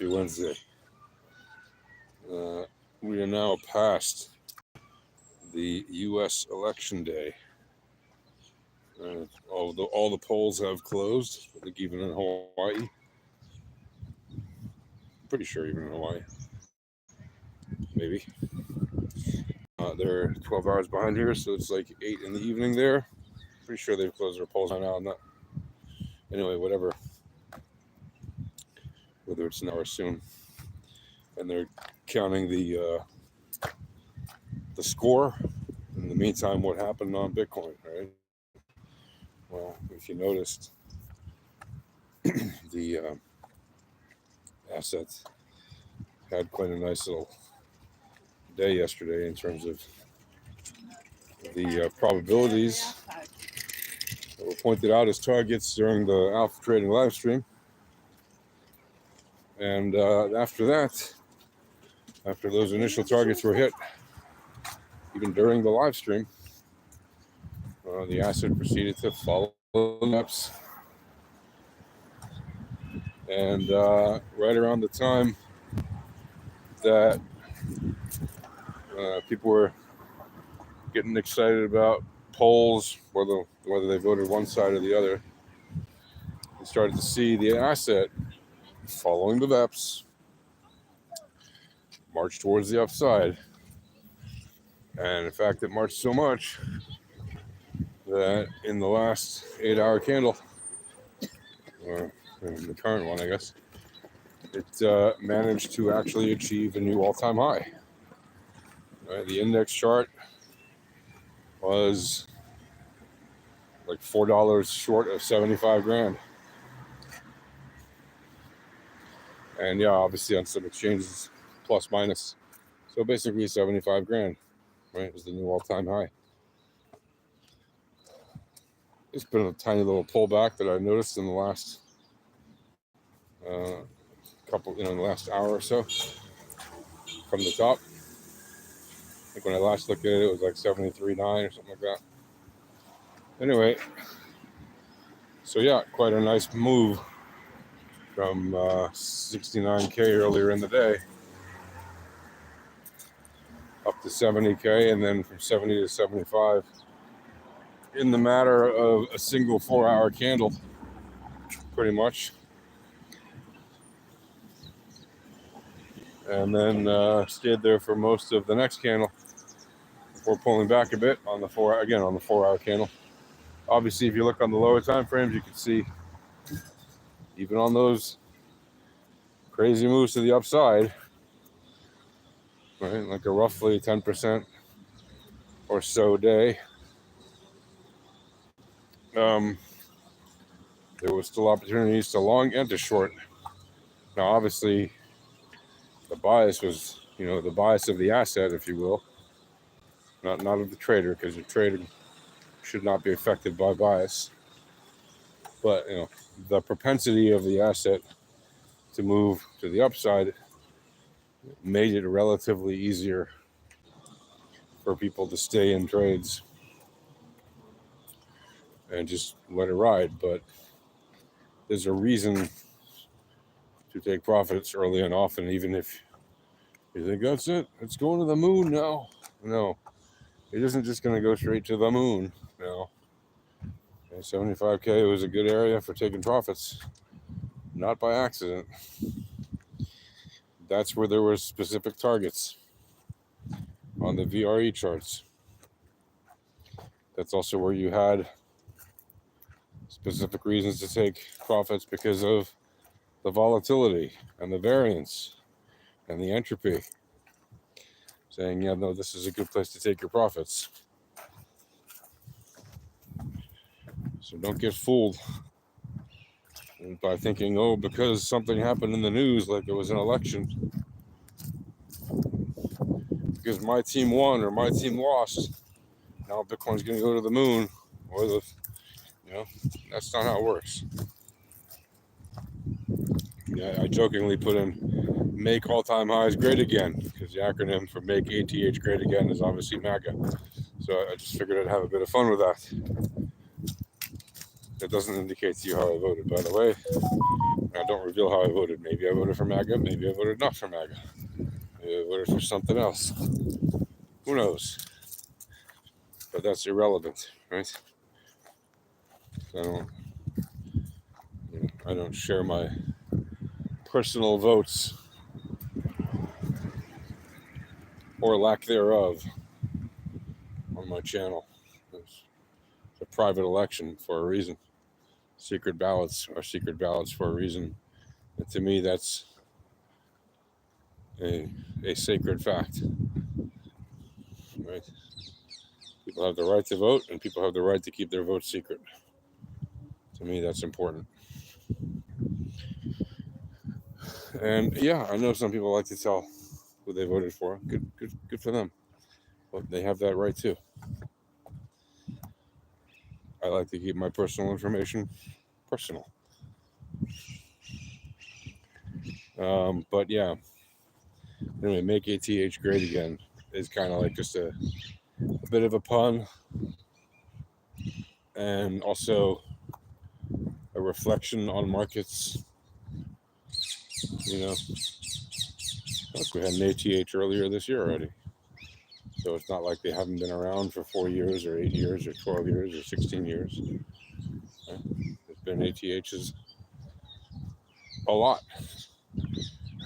Happy Wednesday. We are now past the U.S. election day. All the polls have closed. I think even in Hawaii. Pretty sure even in Hawaii. Maybe. They're 12 hours behind here, so it's like 8 in the evening there. Pretty sure they've closed their polls by now. Anyway, whatever. Whether it's now or soon. And they're counting the score. In the meantime, what happened on Bitcoin, right? Well, if you noticed, the assets had quite a nice little day yesterday in terms of the probabilities that were pointed out as targets during the Alpha Trading live stream. And after that, after those initial targets were hit, even during the live stream, the asset proceeded to follow the steps. And right around the time that people were getting excited about polls, whether they voted one side or the other, we started to see the asset following the VEPs march towards the upside. And in fact, it marched so much that in the last 8-hour candle, or in the current one, I guess, it managed to actually achieve a new all-time high. Right, the index chart was like $4 short of 75 grand. And yeah, obviously on some exchanges, plus minus. So basically 75 grand, right, was the new all-time high. It's been a tiny little pullback that I noticed in the last in the last hour or so from the top. I think when I last looked at it, it was like 73.9 or something like that. Anyway, so yeah, quite a nice move from 69K earlier in the day up to 70K, and then from 70 to 75 in the matter of a single 4-hour candle, pretty much. And then stayed there for most of the next candle before pulling back a bit on the 4-hour candle. Obviously, if you look on the lower time frames, you can see even on those crazy moves to the upside, right, like a roughly 10% or so day, there was still opportunities to long and to short. Now, obviously, the bias was, the bias of the asset, if you will, not of the trader, because the trader should not be affected by bias. But, the propensity of the asset to move to the upside made it relatively easier for people to stay in trades and just let it ride. But there's a reason to take profits early and often, even if you think that's it, it's going to the moon now. No, it isn't just going to go straight to the moon. No. 75K was a good area for taking profits, not by accident. That's where there were specific targets on the VRE charts. That's also where you had specific reasons to take profits because of the volatility and the variance and the entropy. Saying, yeah, no, this is a good place to take your profits. So don't get fooled by thinking, because something happened in the news, like it was an election, because my team won or my team lost, now Bitcoin's going to go to the moon, or that's not how it works. Yeah, I jokingly put in make all-time highs great again, because the acronym for make ATH great again is obviously MAGA. So I just figured I'd have a bit of fun with that. It doesn't indicate to you how I voted, by the way. Now, don't reveal how I voted. Maybe I voted for MAGA. Maybe I voted not for MAGA. Maybe I voted for something else. Who knows? But that's irrelevant, right? I don't share my personal votes or lack thereof on my channel. It's a private election for a reason. Secret ballots are secret ballots for a reason. And to me, that's a sacred fact, right? People have the right to vote, and people have the right to keep their votes secret. To me, that's important. And yeah, I know some people like to tell who they voted for. Good for them. But they have that right too. I like to keep my personal information personal. But yeah, anyway, make ATH great again is kind of like just a bit of a pun, and also a reflection on markets. You know, look, we had an ATH earlier this year already. So it's not like they haven't been around for 4 years or 8 years or 12 years or 16 years. There's been ATHs a lot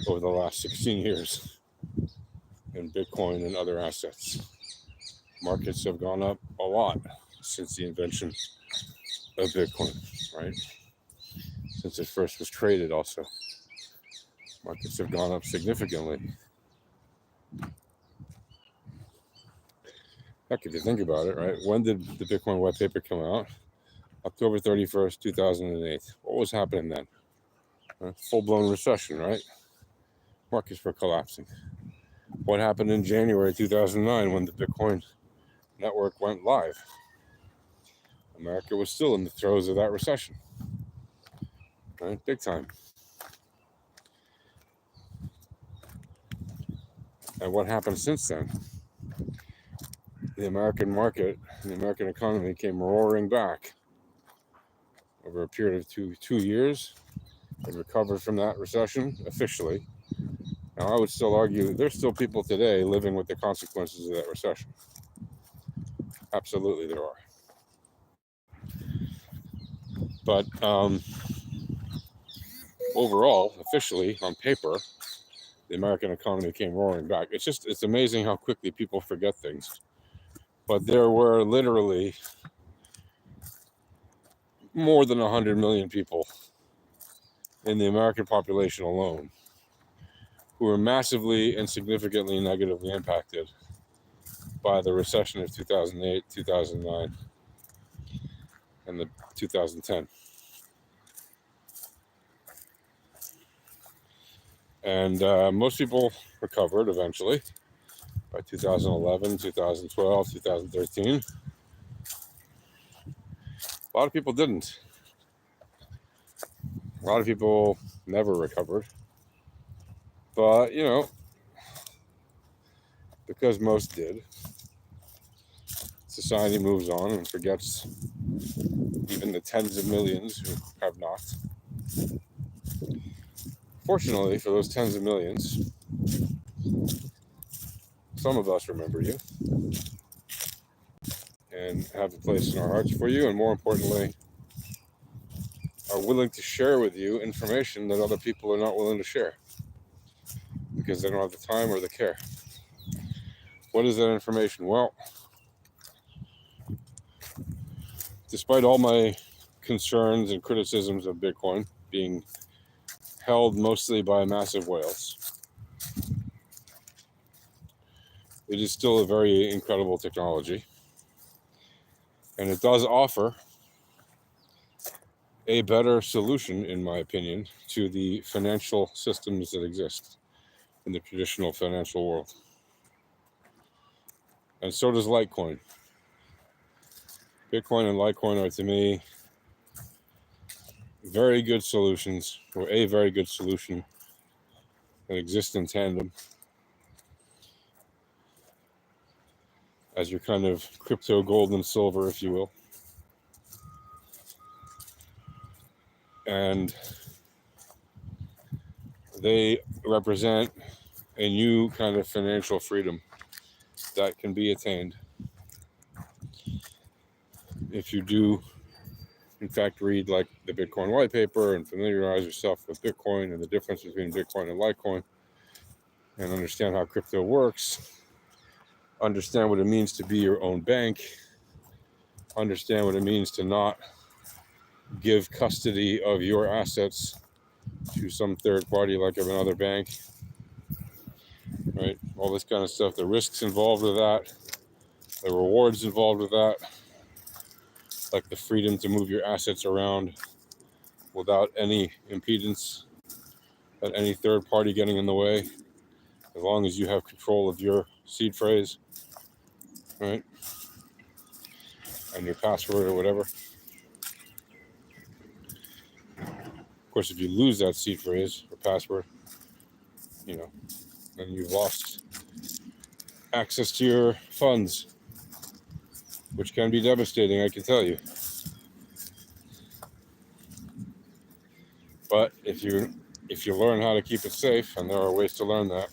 over the last 16 years in Bitcoin and other assets. Markets have gone up a lot since the invention of Bitcoin, right? Since it first was traded also. Markets have gone up significantly. Heck, if you think about it, right? When did the Bitcoin white paper come out? October 31st, 2008. What was happening then? Full-blown recession, right? Markets were collapsing. What happened in January 2009 when the Bitcoin network went live? America was still in the throes of that recession, right? Big time. And what happened since then? The American market, the American economy came roaring back over a period of two years. It recovered from that recession officially. Now, I would still argue there's still people today living with the consequences of that recession. Absolutely, there are. But overall, officially, on paper, the American economy came roaring back. It's amazing how quickly people forget things. But there were literally more than 100 million people in the American population alone who were massively and significantly negatively impacted by the recession of 2008, 2009, and the 2010. And most people recovered eventually by 2011, 2012, 2013. A lot of people didn't. A lot of people never recovered. But, you know, because most did, society moves on and forgets even the tens of millions who have not. Fortunately, for those tens of millions, some of us remember you and have a place in our hearts for you, and more importantly, are willing to share with you information that other people are not willing to share because they don't have the time or the care. What is that information? Well, despite all my concerns and criticisms of Bitcoin being held mostly by massive whales, it is still a very incredible technology. And it does offer a better solution, in my opinion, to the financial systems that exist in the traditional financial world. And so does Litecoin. Bitcoin and Litecoin are, to me, very good solutions, or a very good solution that exists in tandem as your kind of crypto gold and silver, if you will. And they represent a new kind of financial freedom that can be attained if you do, in fact, read like the Bitcoin white paper and familiarize yourself with Bitcoin and the difference between Bitcoin and Litecoin, and understand how crypto works, understand what it means to be your own bank, understand what it means to not give custody of your assets to some third party like of another bank, right? All this kind of stuff, the risks involved with that, the rewards involved with that, like the freedom to move your assets around without any impedance, without any third party getting in the way, as long as you have control of your seed phrase, right? And your password or whatever. Of course, if you lose that seed phrase or password, you know, then you've lost access to your funds, which can be devastating, I can tell you. But if you learn how to keep it safe, and there are ways to learn that,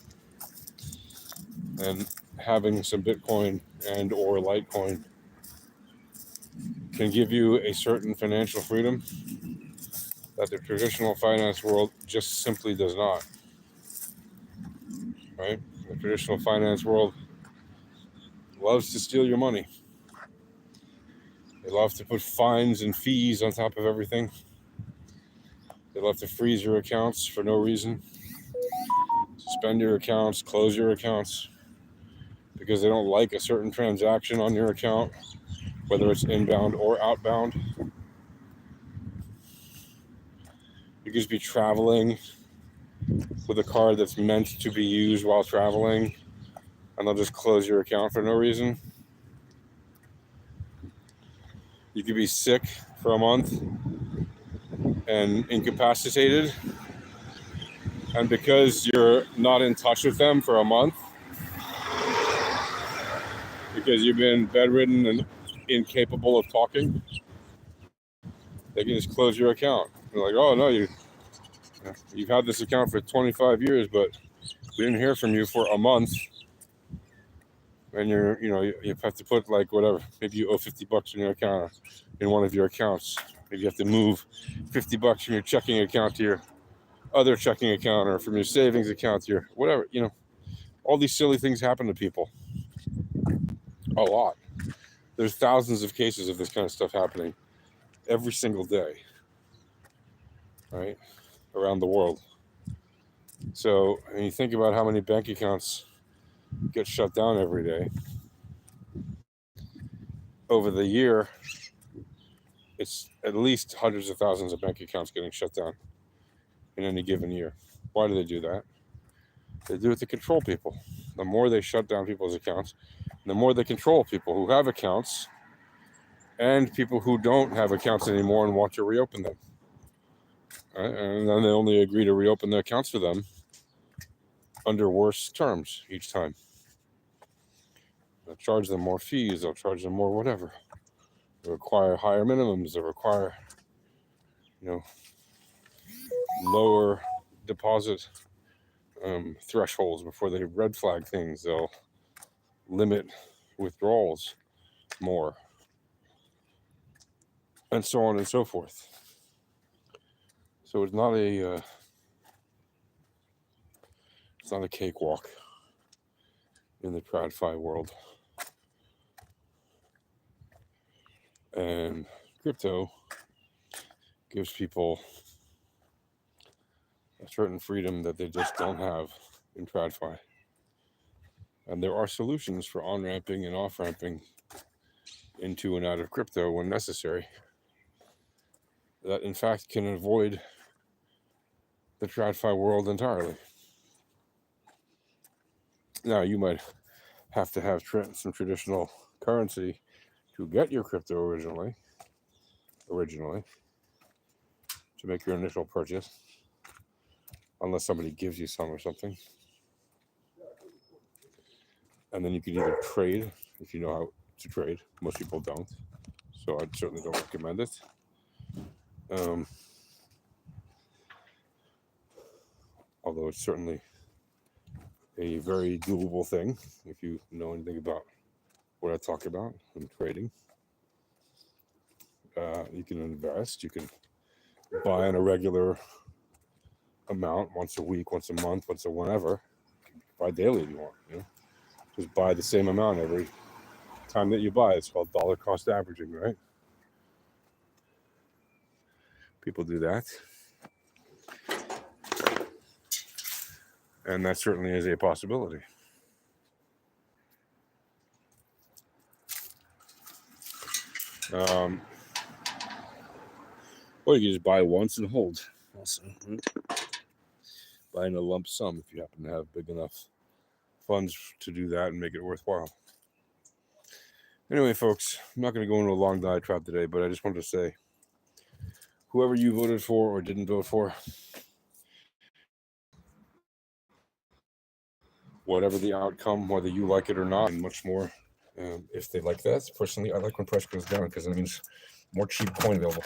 then having some Bitcoin and or Litecoin can give you a certain financial freedom that the traditional finance world just simply does not, right? The traditional finance world loves to steal your money. They love to put fines and fees on top of everything. They love to freeze your accounts for no reason, suspend your accounts, close your accounts, because they don't like a certain transaction on your account, whether it's inbound or outbound. You could just be traveling with a card that's meant to be used while traveling, and they'll just close your account for no reason. You could be sick for a month and incapacitated, and because you're not in touch with them for a month, because you've been bedridden and incapable of talking, they can just close your account. They're like, oh no, you've had this account for 25 years, but we didn't hear from you for a month. And you have to put like whatever, maybe you owe $50 in your account, in one of your accounts. Maybe you have to move $50 from your checking account to your other checking account, or from your savings account to your whatever, all these silly things happen to people. A lot. There's thousands of cases of this kind of stuff happening every single day, right? Around the world. So when you think about how many bank accounts get shut down every day, over the year, it's at least hundreds of thousands of bank accounts getting shut down in any given year. Why do they do that? They do it to control people. The more they shut down people's accounts, the more they control people who have accounts and people who don't have accounts anymore and want to reopen them. Right? And then they only agree to reopen their accounts for them under worse terms each time. They'll charge them more fees, they'll charge them more whatever. They require higher minimums, they require, lower deposit thresholds before they red flag things. They'll limit withdrawals more, and so on and so forth. So it's not a cakewalk in the TradFi world. And crypto gives people a certain freedom that they just don't have in TradFi. And there are solutions for on-ramping and off-ramping into and out of crypto when necessary that in fact can avoid the TradFi world entirely. Now, you might have to have some traditional currency to get your crypto originally, to make your initial purchase, unless somebody gives you some or something. And then you can either trade, if you know how to trade. Most people don't, so I certainly don't recommend it. although it's certainly a very doable thing if you know anything about what I talk about in trading. You can invest, you can buy in a regular amount once a week, once a month, once a whenever. You can buy daily if you want. Just buy the same amount every time that you buy. It's called dollar cost averaging, right? People do that. And that certainly is a possibility. Or you can just buy once and hold. Also, buy in a lump sum if you happen to have big enough funds to do that and make it worthwhile. Anyway, folks, I'm not going to go into a long diatribe today, but I just wanted to say, whoever you voted for or didn't vote for, whatever the outcome, whether you like it or not, and much more, if they like that. Personally, I like when price goes down because it means more cheap coin available.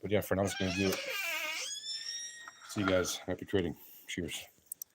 But yeah, for now, I'm just going to do it. See you guys. Happy trading. Cheers.